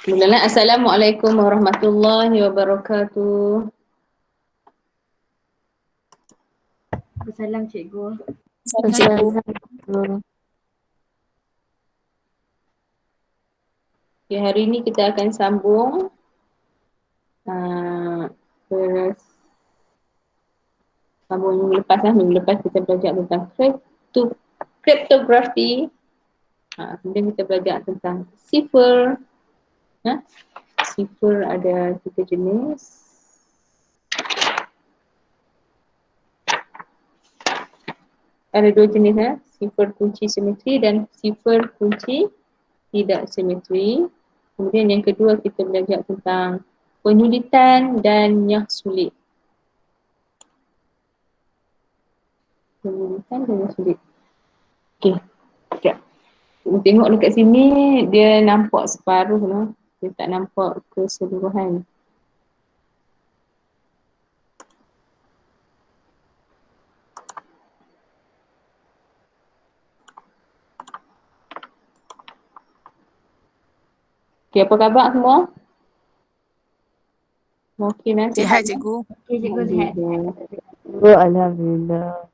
Mulalah. Assalamualaikum warahmatullahi wabarakatuh. Salam cikgu. Assalamualaikum. Okay, hari ini kita akan sambung minggu lepas kita belajar tentang cryptography. Kemudian kita belajar tentang cipher. Cipher ada 3 jenis. Ada 2 jenis, cipher kunci simetri dan cipher kunci tidak simetri. Kemudian yang kedua kita belajar tentang penyulitan dan yang sulit. Penyulitan dan yang sulit. Okey. Sekejap. Tengok dekat sini dia nampak separuh lah. Dia tak nampak keseluruhan. Okey, apa khabar semua? Okey, nanti. Sihat cikgu. Okey cikgu, sihat. Alhamdulillah.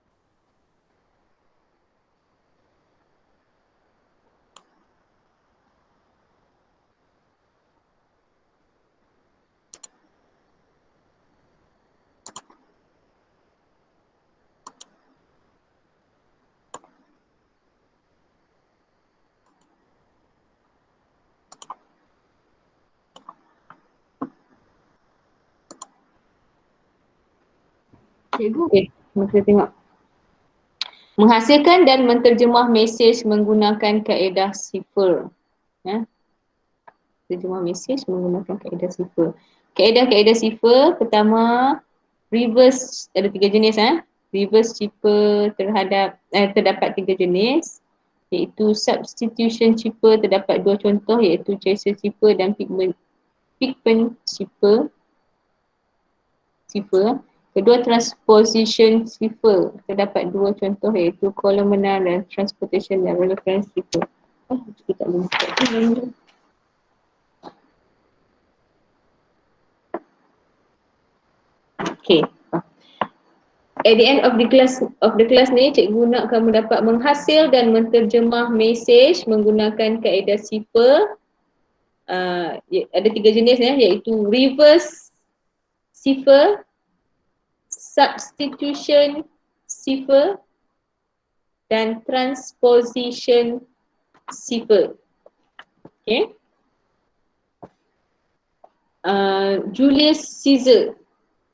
Cikgu, Okey, kita tengok. Menghasilkan dan menterjemah mesej menggunakan kaedah cipher. Terjemah mesej menggunakan kaedah cipher. Kaedah-kaedah cipher pertama, reverse, ada 3 jenis. Reverse cipher terdapat 3 jenis, iaitu substitution cipher terdapat 2 contoh, iaitu tracer cipher dan pigment cipher. Kedua, transposition cipher terdapat 2 contoh, iaitu columnar dan transportation dan reference cipher. Kita tak boleh buka. Okay. At the end of the class ni, cikgu nak kamu dapat menghasil dan menterjemah mesej menggunakan kaedah cipher. Ada 3 jenis, iaitu reverse cipher, substitution cipher dan transposition cipher. Okay. Julius Caesar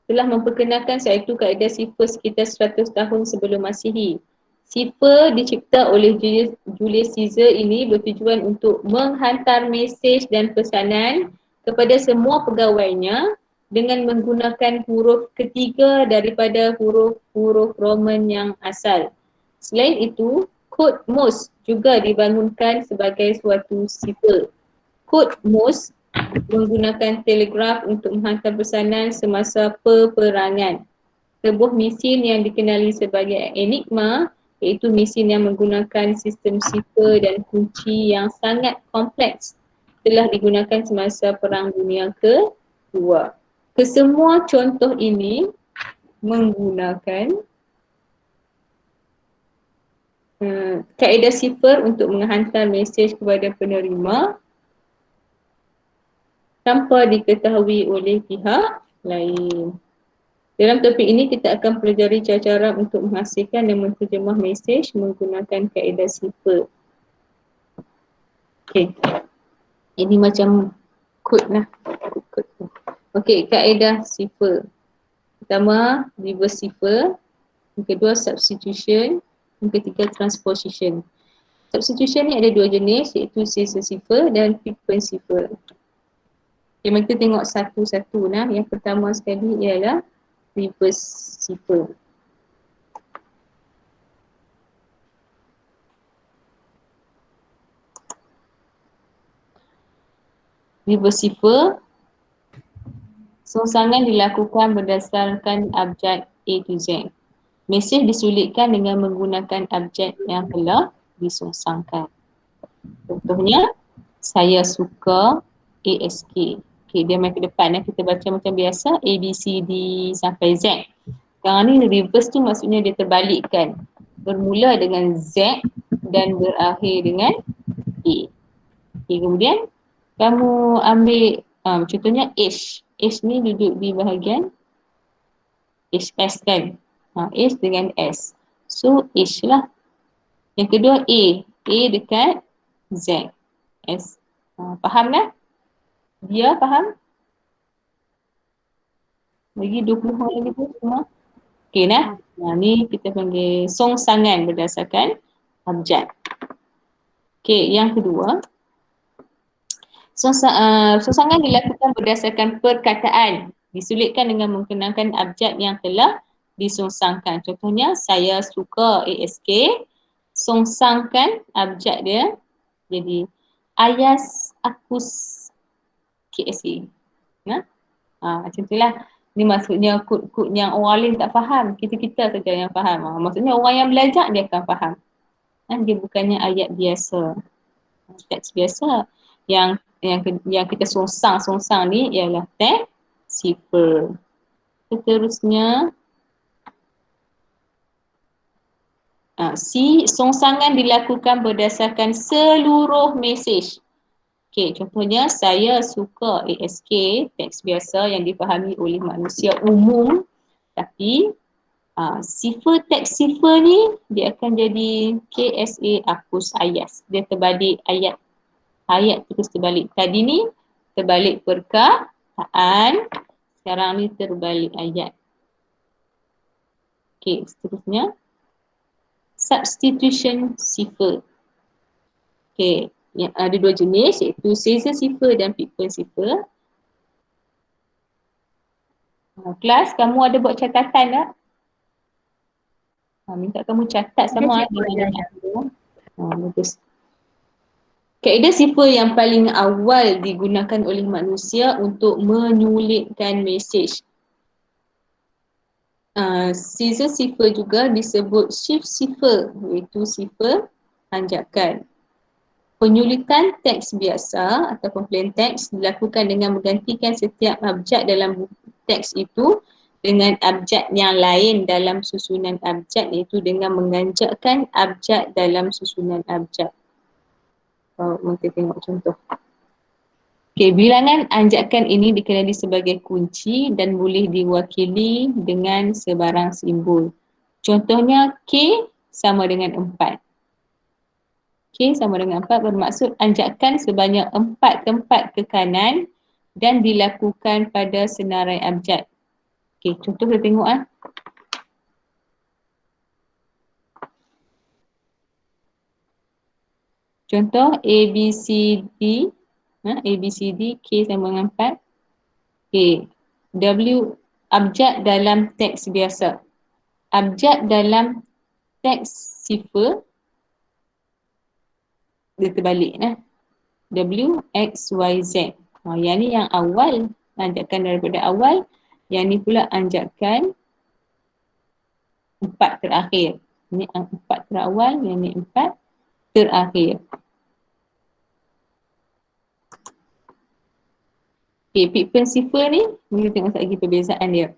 telah memperkenalkan iaitu kaedah cipher sekitar 100 tahun sebelum Masihi. Cipher dicipta oleh Julius Caesar ini bertujuan untuk menghantar mesej dan pesanan kepada semua pegawainya dengan menggunakan huruf ketiga daripada huruf-huruf Roman yang asal. Selain itu, kod Morse juga dibangunkan sebagai suatu cipher. Kod Morse menggunakan telegraf untuk menghantar pesanan semasa peperangan. Sebuah mesin yang dikenali sebagai Enigma, iaitu mesin yang menggunakan sistem sifar dan kunci yang sangat kompleks, telah digunakan semasa Perang Dunia Kedua. Kesemua contoh ini menggunakan kaedah sifar untuk menghantar mesej kepada penerima tanpa diketahui oleh pihak lain. Dalam topik ini kita akan pelajari cara-cara untuk menghasilkan dan menterjemah mesej menggunakan kaedah sifar. Okey. Ini macam kod lah. Okey, kaedah sifar. Pertama, reverse cipher. Yang kedua, substitution. Yang ketiga, transposition. Substitution ni ada 2 jenis, iaitu tracer cipher dan pigment cipher. Okay, kita tengok satu-satu lah. Yang pertama sekali ialah reverse cipher. Reverse cipher songsangan dilakukan berdasarkan abjad A to Z. Mesej disulitkan dengan menggunakan abjad yang telah disongsangkan. Contohnya, saya suka ASK. Okay, dia main ke depan. Kita baca macam biasa, A, B, C, D sampai Z. Sekarang ni reverse tu maksudnya dia terbalikkan. Bermula dengan Z dan berakhir dengan A. Okay, kemudian kamu ambil contohnya H. H ni duduk di bahagian HS kan. H dengan S. So H lah. Yang kedua A. A dekat Z. S. Faham dah? Dia faham? Lagi 20 orang lagi tu semua. Okey nah. Ni kita panggil songsangan berdasarkan abjad. Okey, yang kedua. Songsangan dilakukan berdasarkan perkataan. Disulitkan dengan menggunakan abjad yang telah disongsangkan. Contohnya, saya suka ASK. Songsangkan abjad dia. Jadi, ayas akus KSA. Nah? Macam itulah. Ini maksudnya kod-kod yang orang lain tak faham. Kita-kita saja yang faham. Maksudnya orang yang belajar dia akan faham. Dia bukannya ayat biasa. Teks biasa. Yang kita songsang ni ialah teks sifar. Seterusnya si songsangan dilakukan berdasarkan seluruh mesej. Okey, contohnya saya suka ASK, teks biasa yang difahami oleh manusia umum, tapi sifar teks sifar ni dia akan jadi KSA akus ayas. Dia terbalik ayat. Ayat terus terbalik. Tadi ni terbalik perkataan, sekarang ni terbalik ayat. Okey, seterusnya substitution sifar. Okey, ada dua jenis iaitu Caesar sifar dan Pitman sifar. Kelas, kamu ada buat catatan tak? Minta kamu catat sama bagus. Kaedah sifar yang paling awal digunakan oleh manusia untuk menyulitkan mesej. Caesar sifar juga disebut shift sifar, iaitu sifar tanjakan. Penyulitan teks biasa ataupun plain text dilakukan dengan menggantikan setiap abjad dalam teks itu dengan abjad yang lain dalam susunan abjad, iaitu dengan menganjakkan abjad dalam susunan abjad. Kita tengok contoh. Okey, bilangan anjakan ini dikenali sebagai kunci dan boleh diwakili dengan sebarang simbol. Contohnya K sama dengan 4. K sama dengan 4 bermaksud anjakan sebanyak 4 tempat ke kanan dan dilakukan pada senarai abjad. Okey, contoh kita tengok . Contoh A, B, C, D. A, B, C, D, K sama dengan 4. Okay. W, abjad dalam teks biasa. Abjad dalam teks sifar, dia terbalik. W, X, Y, Z. Yang ni yang awal, anjakan daripada awal. Yang ni pula anjakan 4 terakhir. Ini 4 terawal, yang ni 4 terakhir. Okay, Pitman sifar ni, kita tengok lagi perbezaan dia.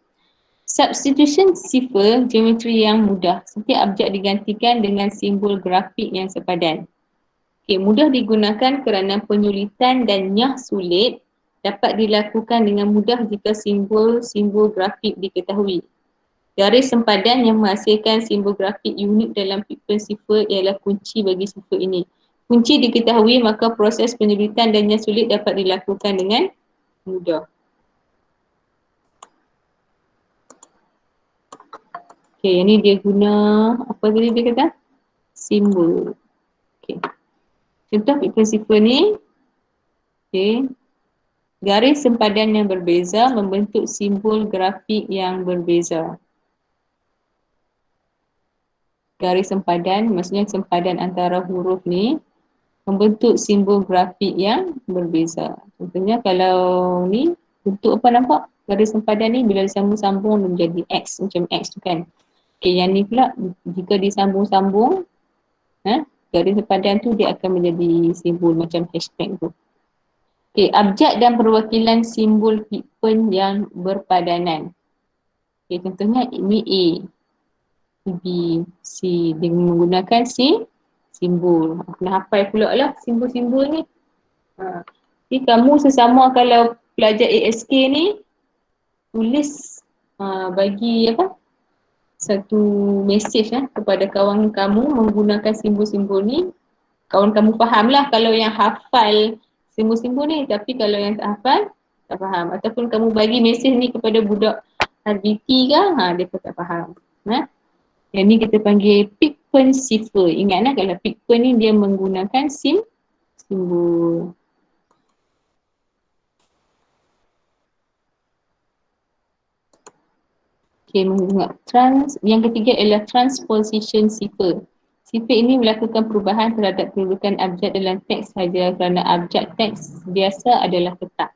Substitution sifar, geometri yang mudah. Setiap abjad digantikan dengan simbol grafik yang sepadan. Okay, mudah digunakan kerana penyulitan dan nyah sulit dapat dilakukan dengan mudah jika simbol-simbol grafik diketahui. Garis sempadan yang menghasilkan simbol grafik unik dalam Pitman sifar ialah kunci bagi sifar ini. Kunci diketahui, maka proses penyulitan dan nyah sulit dapat dilakukan dengan mudah. Okay, yang ni dia guna apa tadi dia kata? Simbol. Okay. Contoh Pitman sifar ni. Okay. Garis sempadan yang berbeza membentuk simbol grafik yang berbeza. Garis sempadan, maksudnya sempadan antara huruf ni membentuk simbol grafik yang berbeza. Contohnya kalau ni bentuk apa nampak? Garis sempadan ni bila disambung-sambung menjadi X, macam X tu kan. Okay, yang ni pula jika disambung-sambung, garis sempadan tu dia akan menjadi simbol macam hashtag tu. Okey, abjad dan perwakilan simbol Pikpen yang berpadanan. Okey, contohnya ini A, B, C. Dia menggunakan simbol. Kena hafal pula lah simbol-simbol ni. Jadi kamu sesama kalau pelajar ASK ni tulis bagi apa? Satu mesej kepada kawan kamu menggunakan simbol-simbol ni. Kawan kamu faham lah kalau yang hafal simbol-simbol ni, tapi kalau yang tak hafal tak faham. Ataupun kamu bagi mesej ni kepada budak RBT ke, dia pun tak faham. Yang ni kita panggil Pikpen cipher. Ingatlah kalau Pikpen ni dia menggunakan simbol. Okay, yang ketiga adalah transposition cipher. Cipher ini melakukan perubahan terhadap kedudukan abjad dalam teks sahaja kerana abjad teks biasa adalah tetap.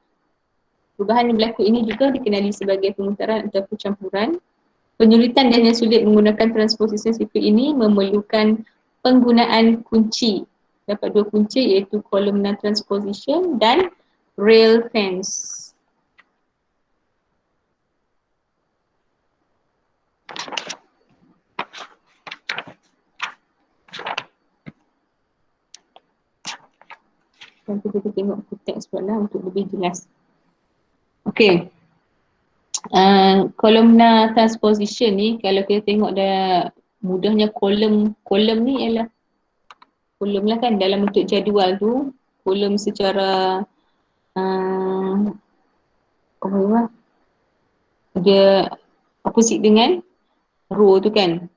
Perubahan yang berlaku ini juga dikenali sebagai pemutaran atau pencampuran. Penyulitan dan yang sulit menggunakan transposition cipher ini memerlukan penggunaan kunci. Dapat dua kunci iaitu columnar transposition dan rail fence. Nanti kita tengok teks pula lah untuk lebih jelas. Okey. Columnar transposition ni kalau kita tengok dah mudahnya kolom ni ialah kolom lah kan dalam bentuk jadual tu. Kolom secara dia opposite dengan row tu kan.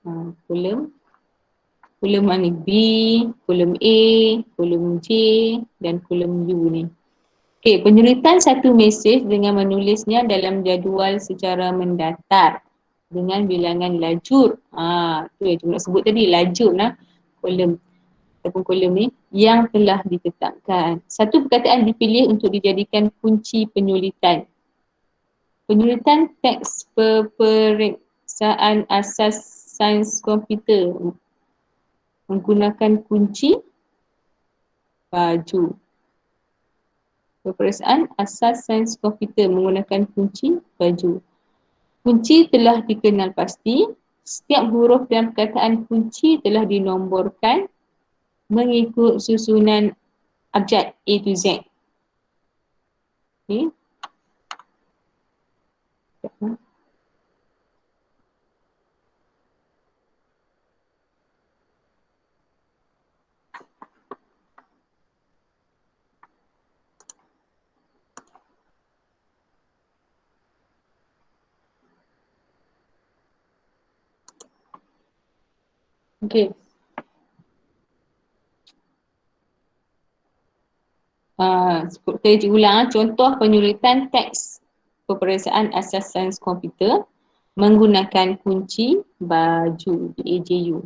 Kolom mana? B, kolom A, kolom J dan kolom U ni. Okey, penyulitan satu mesej dengan menulisnya dalam jadual secara mendatar dengan bilangan lajur. Tu yang cuma nak sebut tadi, lajur lah kolom ataupun kolom ni yang telah ditetapkan. Satu perkataan dipilih untuk dijadikan kunci penyulitan. Penyulitan teks peperiksaan asas sains komputer menggunakan kunci baju. Peperiksaan asas sains komputer menggunakan kunci baju. Kunci telah dikenal pasti. Setiap huruf dalam perkataan kunci telah dinomborkan mengikut susunan abjad A to Z. Okay. Okay. Saya ulang contoh penyulitan teks peperiksaan asas sains komputer menggunakan kunci baju BAJU.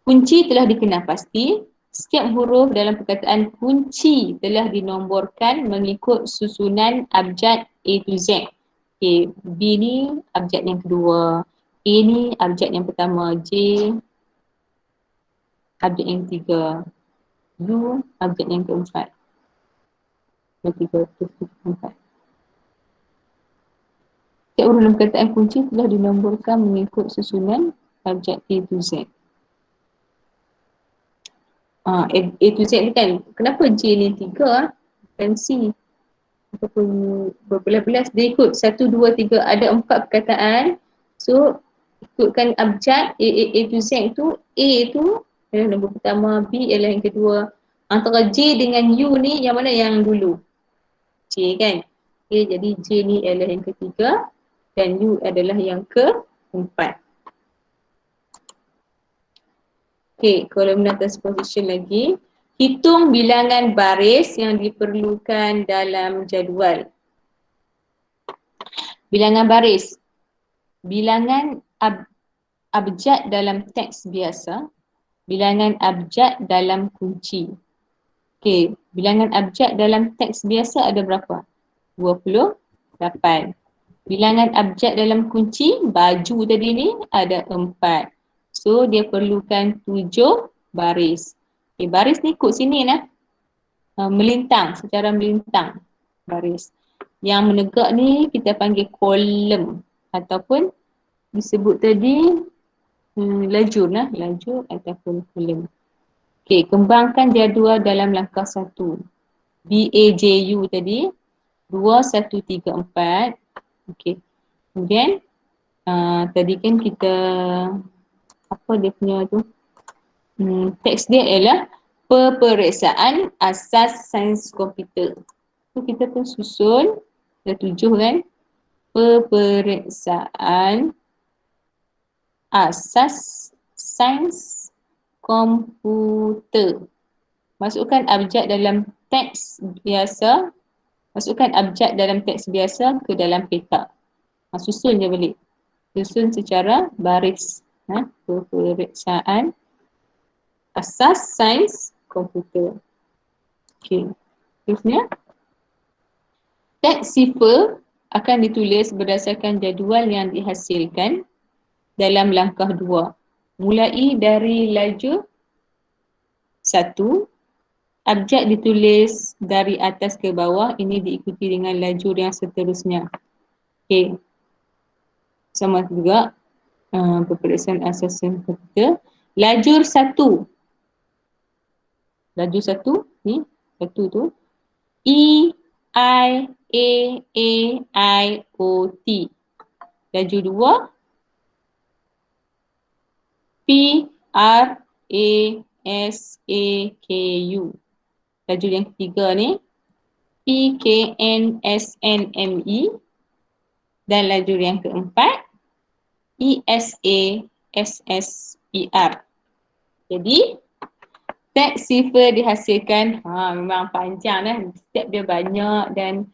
Kunci telah dikenal pasti. Setiap huruf dalam perkataan kunci telah dinomborkan mengikut susunan abjad A to Z. Okay, B ni abjad yang kedua, A ni abjad yang pertama, J abjad yang ketiga, U abjad yang keempat. Setiap huruf dalam perkataan kunci telah dinomborkan mengikut susunan abjad A to Z. A to Z ni kan, kenapa J ni 3 dan C ataupun berbelas-belas, dia ikut 1, 2, 3, ada 4 perkataan. So ikutkan abjad A to Z tu, A tu adalah nombor pertama, B adalah yang kedua. Antara J dengan U ni yang mana yang dulu? J kan? Okay, jadi J ni adalah yang ketiga dan U adalah yang keempat. Okay, columnar transposition lagi. Hitung bilangan baris yang diperlukan dalam jadual. Bilangan baris. Bilangan abjad dalam teks biasa. Bilangan abjad dalam kunci. Okey, bilangan abjad dalam teks biasa ada berapa? 28. Bilangan abjad dalam kunci baju tadi ni ada 4. So dia perlukan 7 baris. Okey, baris ni ikut sini lah. Melintang, secara melintang. baris. Yang menegak ni kita panggil kolom ataupun disebut tadi lajur lah, lajur ataupun kolom. Okey, kembangkan jadual dalam langkah 1. BAJU tadi 2, 1, 3, 4. Okey. Kemudian tadi kan kita apa dia punya tu? Teks dia ialah peperiksaan asas sains komputer. So kita pun susun, ada 7 kan? Peperiksaan asas sains komputer. Masukkan abjad dalam teks biasa. Masukkan abjad dalam teks biasa ke dalam petak. Susun je balik. Susun secara baris. Peperiksaan asas sains komputer. Okey. Terusnya, teks sifar akan ditulis berdasarkan jadual yang dihasilkan dalam langkah 2. Mulai dari lajur 1, abjad ditulis dari atas ke bawah, ini diikuti dengan lajur yang seterusnya. Okey. Sama juga peperiksaan asas sains komputer. Lajur 1. Lajur 1 ni, 1 tu E, I, A, I, O, T. Lajur 2 P, R, A, S, A, K, U. Lajur yang ketiga ni P, K, N, S, N, M, E. Dan lajur yang keempat E, S, A, S, S, E, R. Jadi teks sifar dihasilkan memang panjang lah. Step dia banyak dan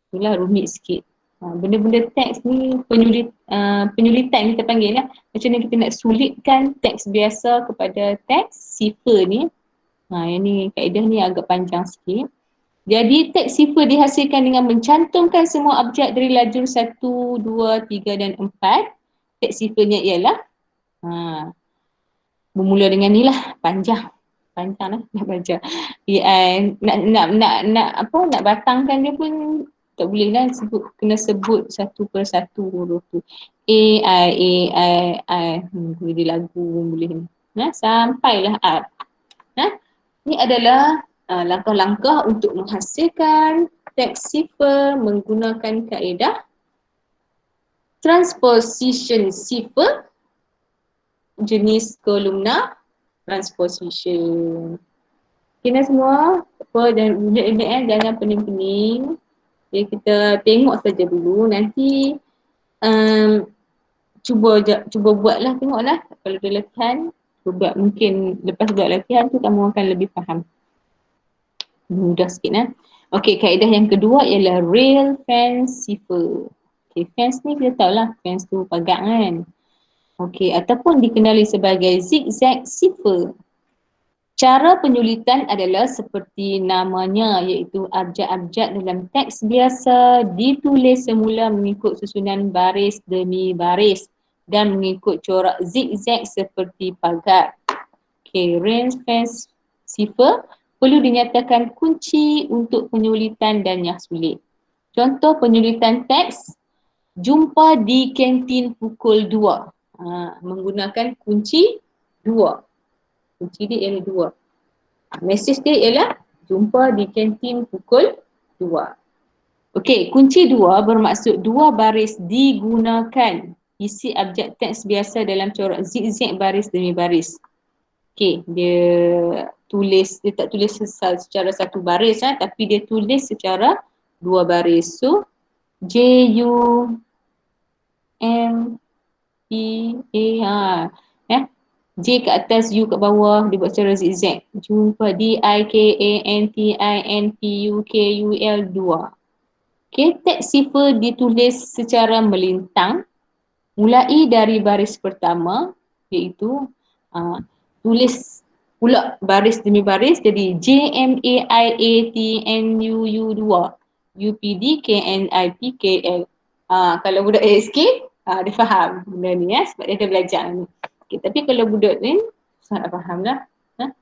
itulah rumit sikit. Benda-benda teks ni penyulitan kita panggil lah. Macam mana kita nak sulitkan teks biasa kepada teks sifar ni. Yang ni kaedah ni agak panjang sikit. Jadi teks sifar dihasilkan dengan mencantumkan semua abjad dari lajur 1, 2, 3 dan 4. Teks sifarnya ialah bermula dengan ni lah, panjang lah nak baca. Nak batangkan dia pun tak boleh lah, kena sebut satu per satu huruf tu. A, I, boleh lagu boleh. Sampailah R. Ini adalah langkah-langkah untuk menghasilkan teks sifar menggunakan kaedah transposition sifar jenis kolumnar transposition. Kena semua dan unit-unit jangan pening-pening. Jadi kita tengok saja dulu, nanti cuba buatlah, tengoklah kalau ada latihan, buat, mungkin lepas buat latihan tu kamu akan lebih faham. Mudah sikit lah. Okey, kaedah yang kedua ialah rail fence sifar. Okey, fence ni kita tahulah, fence tu pagar kan. Okey, ataupun dikenali sebagai zigzag sifar. Cara penyulitan adalah seperti namanya, iaitu abjad-abjad dalam teks biasa ditulis semula mengikut susunan baris demi baris dan mengikut corak zigzag seperti pagar. Okey, range fence sifar perlu dinyatakan kunci untuk penyulitan dan yang sulit. Contoh penyulitan teks, jumpa di kantin pukul 2. Menggunakan kunci 2. Kunci dia ialah 2. Mesej dia ialah jumpa di kantin pukul 2. Okey, kunci 2 bermaksud 2 baris digunakan. Isi abjad teks biasa dalam corak zigzag baris demi baris. Okey, dia tak tulis secara satu baris tapi dia tulis secara 2 baris. So J, U, M, E, A, J kat atas, U kat bawah, dia buat secara zigzag. Jumpa D, I, K, A, N, T, I, N, P, U, K, U, L 2. Okey, teks sifar ditulis secara melintang mulai dari baris pertama, iaitu tulis pula baris demi baris, jadi J, M, A, I, A, T, N, U, U 2. U, P, D, K, N, I, P, K, L. Kalau budak ASK, dia faham benda ni sebab dia dah belajar ni. Okay, tapi kalau budak ni sangat faham lah.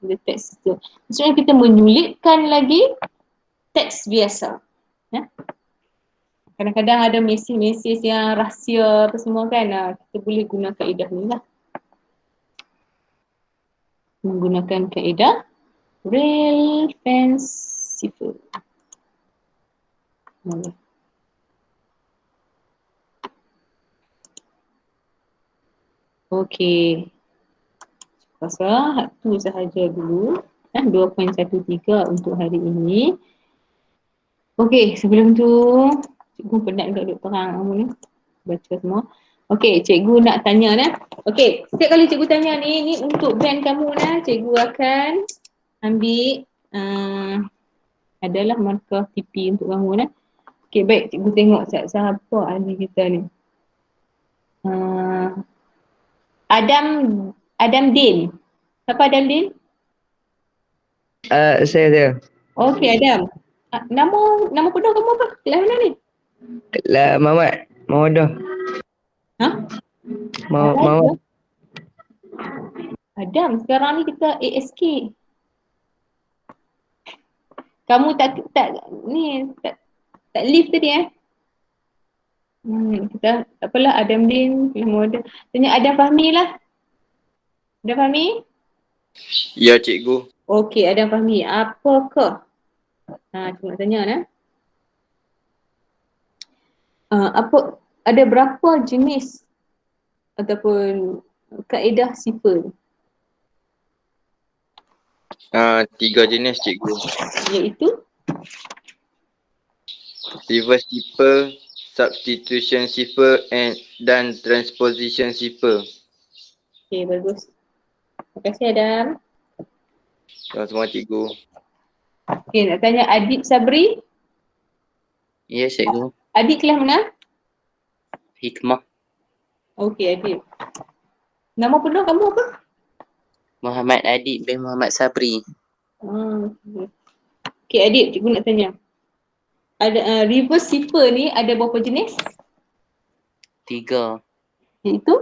Bila teks tu. Maksudnya kita menyulitkan lagi teks biasa. Ya? Kadang-kadang ada mesej-mesej yang rahsia apa semua kan. Kita boleh guna kaedah ni lah. Menggunakan kaedah real fanciful. Boleh. Okey. Pasal tu sahaja dulu. 2.13 untuk hari ini. Okey, sebelum tu cikgu penat juga duduk terang kamu ni. Baca semua. Okey, cikgu nak tanya nah. Okey, setiap kali cikgu tanya ni untuk band kamu nah, cikgu akan ambil adalah markah TP untuk kamu nah. Okey, baik, cikgu tengok siapa ahli kita ni. Adam Din. Siapa Adam Din? Saya. Okey, Adam. Nama penuh kamu apa? Kelas mana ni? Muhammad. Muhammad. Ha? Muhammad. Adam, sekarang ni kita ASK. Kamu tak leave tadi kita apalah Adam Din, Muhammad. Tanya Adam Fahmi lah. Adam Fahmi? Ya, cikgu. Okey, Adam Fahmi. Apakah? Cikgu nak tanya nah. Ada berapa jenis ataupun kaedah sifar? 3 jenis, cikgu. Iaitu? Reverse cipher, substitution cipher dan transposition cipher. Okey, bagus. Terima kasih Adam. Sama-sama, cikgu. Okey, nak tanya Adib Sabri. Ya, cikgu. Adib kelas mana? Hikmah. Okey, Adib. Nama penuh kamu apa? Muhammad Adib bin Muhammad Sabri. Okey, Adib, cikgu nak tanya. Ada reverse cipher ni ada berapa jenis? 3. Iaitu?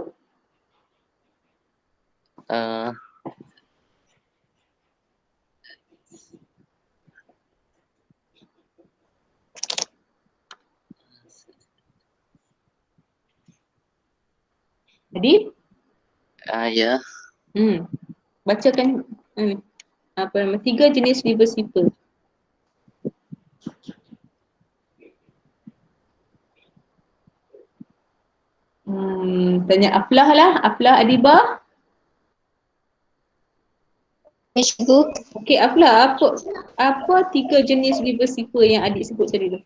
Adib? Ya. Bacakan apa nama 3 jenis reverse cipher. Tanya Aflah lah. Aflah Adibah. Cikgu. Okey, Aflah, apa 3 jenis reverse cipher yang adik sebut tadi tu?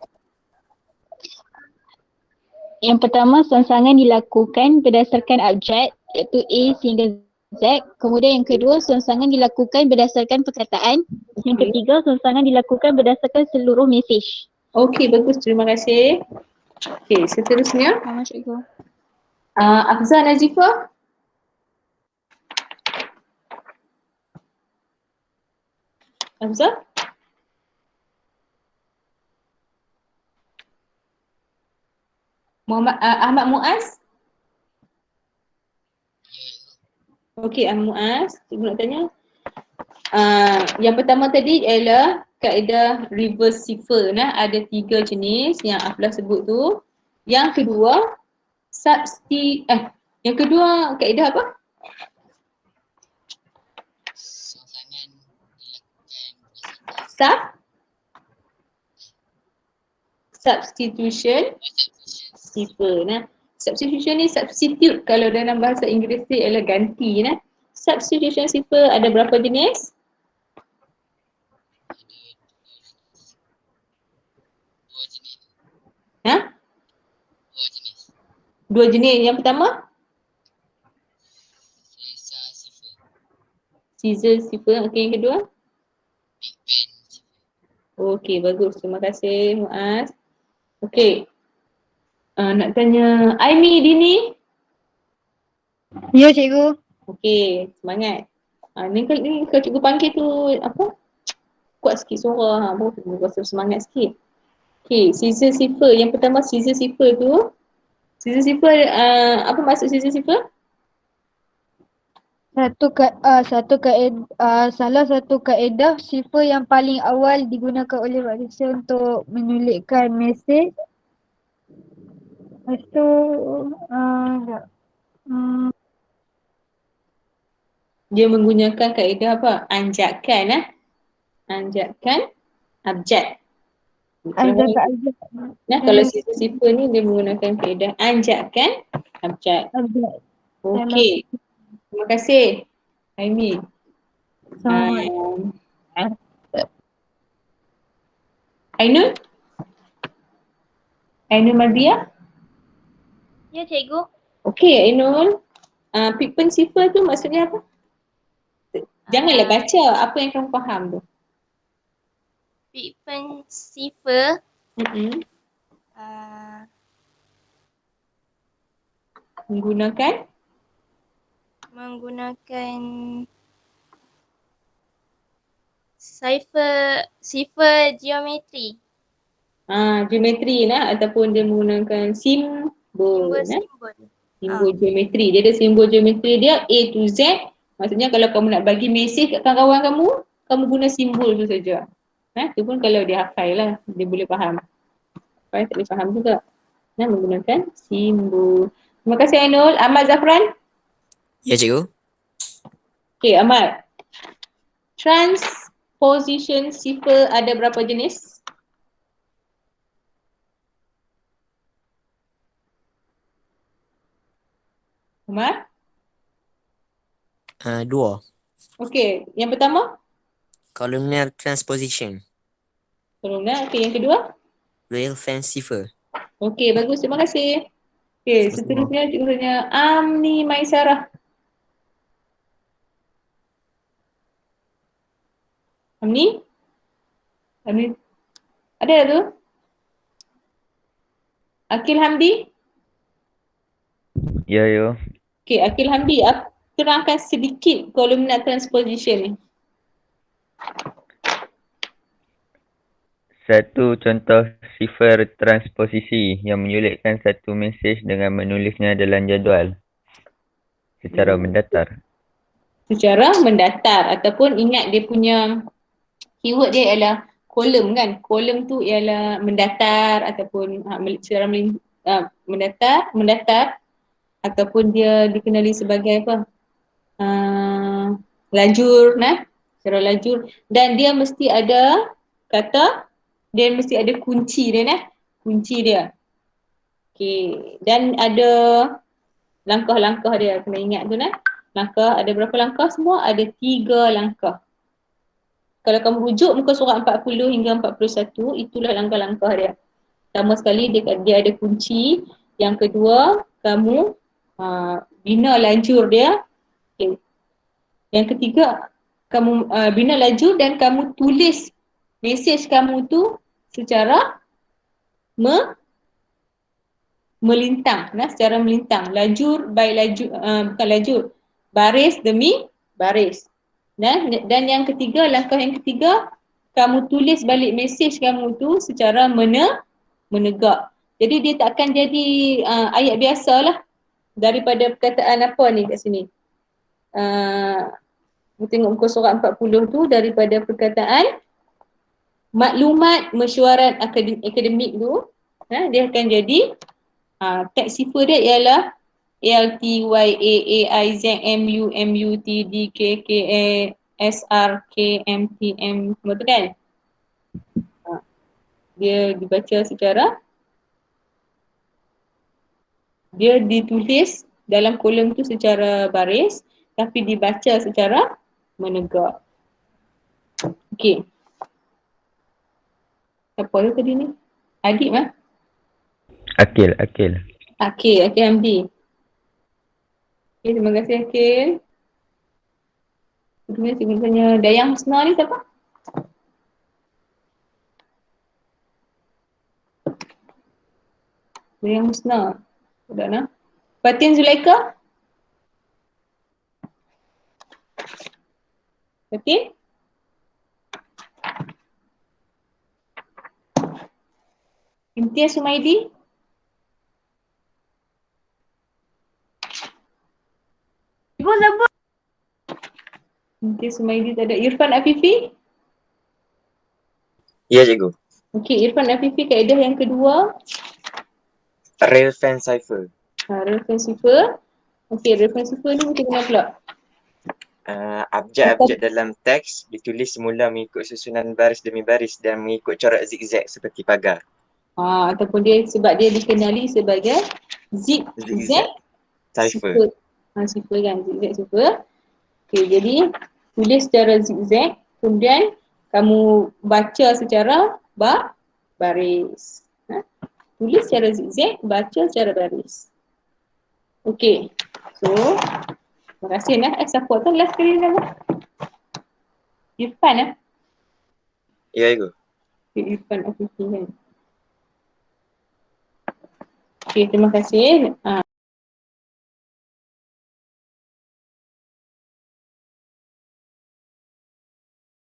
Yang pertama, songsangan dilakukan berdasarkan abjad iaitu A sehingga Z. Kemudian yang kedua, songsangan dilakukan berdasarkan perkataan. Yang ketiga, songsangan dilakukan berdasarkan seluruh mesej. Okey, bagus. Terima kasih. Okey, seterusnya. Sama cikgu. Afzal Nazifah. Afzal? Ahmad Muaz. Okey, Ahmad Muaz. Cikgu nak tanya. Yang pertama tadi ialah kaedah reverse cipher. Ada 3 jenis yang Aflah sebut tu. Yang kedua, yang kedua kaedah apa? Substitution cipher. Substitution ni substitute kalau dalam bahasa Inggeris dia ialah ganti. Substitution cipher ada berapa jenis? Dua jenis. Yang pertama? Caesar cipher. Okey, yang kedua? Okey, bagus. Terima kasih Muaz. Okey. Nak tanya Aimi Dini. Ya, cikgu. Okey, semangat. Ni kalau cikgu panggil tu apa? Kuat sikit suara. Cikgu rasa semangat sikit. Okey, Caesar cipher. Yang pertama Caesar cipher tu. Caesar cipher, apa maksud Caesar cipher? Salah satu kaedah sifar yang paling awal digunakan oleh manusia untuk menyulitkan mesej. Lepas tu sekejap. Dia menggunakan kaedah apa? Anjakan Anjakan abjad. Anjakan Kalau sifar ni dia menggunakan kaedah anjakan abjad. abjad. Okey. Terima kasih Aimi. Ainul? Ainul Mardia? Ya, cikgu. Okey Ainul. Pigment sifar tu maksudnya apa? Janganlah baca apa yang kamu faham tu. Pigment cipher Menggunakan cipher geometri. Geometri lah ataupun dia menggunakan simbol. Simbol geometri. Dia ada simbol geometri dia A to Z. Maksudnya kalau kamu nak bagi mesej kat kawan kamu, kamu guna simbol tu saja. Tu pun kalau dia hafal lah, dia boleh faham. Hafal tak boleh faham juga. Menggunakan simbol. Terima kasih Ainul. Ahmad Zafran? Ya, cikgu. Okay, Ahmad. Transposition sifar ada berapa jenis? Ahmad? 2. Okay, yang pertama? Columnar transposition. Columnar, okay. Yang kedua? Rail fence cipher. Okay, bagus. Terima kasih. Okay, seterusnya cikgu tanya Amni Maisarah. Amni? Ada tu? Akil Hamdi? Ya, ya. Okay, Akil Hamdi, terangkan sedikit columnar transposition ni. Satu contoh sifar transposisi yang menyulitkan satu mesej dengan menulisnya dalam jadual secara mendatar. Secara mendatar ataupun ingat dia punya keyword dia ialah kolom kan. Kolom tu ialah mendatar ataupun secara mendatar ataupun dia dikenali sebagai apa? Lajur secara lajur, dan dia mesti ada dia mesti ada kunci dia kunci dia. Okey, dan ada langkah-langkah dia, kena ingat tu langkah, ada berapa langkah semua? Ada 3 langkah. Kalau kamu rujuk muka surat 40 hingga 41, itulah langkah-langkah dia. Pertama sekali dia ada kunci. Yang kedua, kamu bina lajur dia. Okay. Yang ketiga, kamu bina lajur dan kamu tulis mesej kamu tu secara melintang, secara melintang. Lajur by lajur, bukan lajur, baris demi baris. Dan yang ketiga, langkah yang ketiga, kamu tulis balik mesej kamu tu secara menegak. Jadi dia tak akan jadi ayat biasa lah daripada perkataan apa ni kat sini. Kita tengok muka surat 40 tu, daripada perkataan maklumat mesyuarat akademik tu, dia akan jadi teks sifar dia ialah LTYAAIZMUMUTDKKASRKMTM, betul kan? Dia dibaca secara, dia ditulis dalam kolom tu secara baris tapi dibaca secara menegak. Okey. Siapa tu tadi ni? Adik mah? Akil. Akil Hamdi. Okay, terima kasih Akil. Kemudian cikgu tanya Dayang Husna ni siapa? Dayang Husna. Sudah nak? Fatin Zulaika? Fatin? Imtiaz Sumaidi? Cikgu sebut. Okey, Sumaidi tak ada. Irfan Afifi? Ya cikgu. Okey, Irfan Afifi kaedah yang kedua. Rail fan cipher. Real cipher. Okey, real cipher ni macam mana pula? Abjad-abjad dalam teks ditulis semula mengikut susunan baris demi baris dan mengikut corak zigzag seperti pagar. Ataupun dia sebab dia dikenali sebagai zigzag Cipher. Cipher kan, zigzag cipher. Okey, jadi tulis secara zigzag, kemudian kamu baca secara baris. Tulis secara zigzag, baca secara baris. Okey. So, terima kasih nah. Siapa tu last kali nama? Irfan Ya cikgu. Okay, Irfan Afifi kan. Okey, terima kasih.